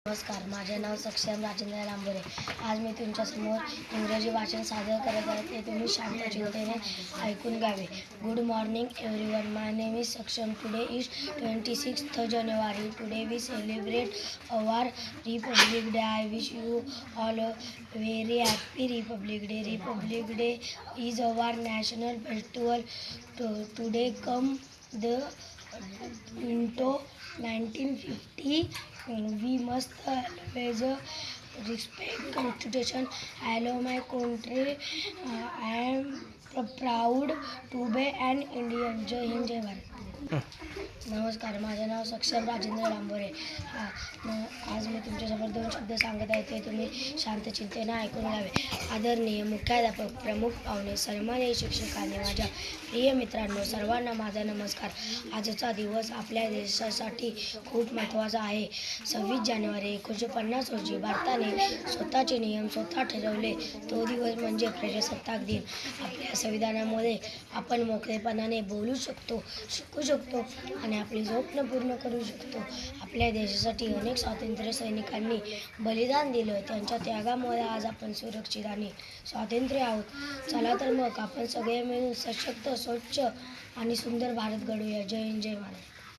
नमस्कार, माझे नाव सक्षम राजेंद्र लांबोरे. आज मी तुमच्यासमोर इंग्रजी वाचन सादर करत आहे. ते तुम्ही शांत चिंतेने ऐकून घ्यावे. Good morning everyone. My name is Saksham. Today is 26th January. Today we celebrate our Republic Day. I wish you all a very happy Republic Day. Republic Day is our national festival. Today come the into 1950. We must always respect Constitution. Hello, my country. I am proud to be an Indian. जय हिंद, जय भारत. नमस्कार, माझे नाव सक्षम राजेंद्र लांबोरे. आज मी तुमच्यासमोर 2 शब्द सांगत आहे. ते तुम्ही शांत चिंतेने ऐकून घ्यावे. आदरणीय मुख्याध्यापक, प्रमुख पाहुणे, सन्माननीय शिक्षकांनी, माझ्या प्रिय मित्रांनो, सर्वांना माझा नमस्कार. आजचा दिवस आपल्या देशासाठी खूप महत्त्वाचा आहे. 26 जानेवारी 1950 रोजी भारताने स्वतःचे नियम स्वतः ठरवले. तो दिवस म्हणजे प्रजासत्ताक दिन. आपल्या संविधानामध्ये आपण मोकळेपणाने बोलू शकतो, शिकू शकतो आणि आपली स्वप्न पूर्ण करू शकतो. आपल्या देशासाठी अनेक स्वातंत्र्य सैनिकांनी बलिदान दिलं. त्यांच्या त्यागामुळे आज आपण सुरक्षित आणि स्वातंत्र्य आहोत. चला तर मग आपण सगळे मिळून सशक्त, स्वच्छ आणि सुंदर भारत घडवूया. जय हिंद, जय भारत.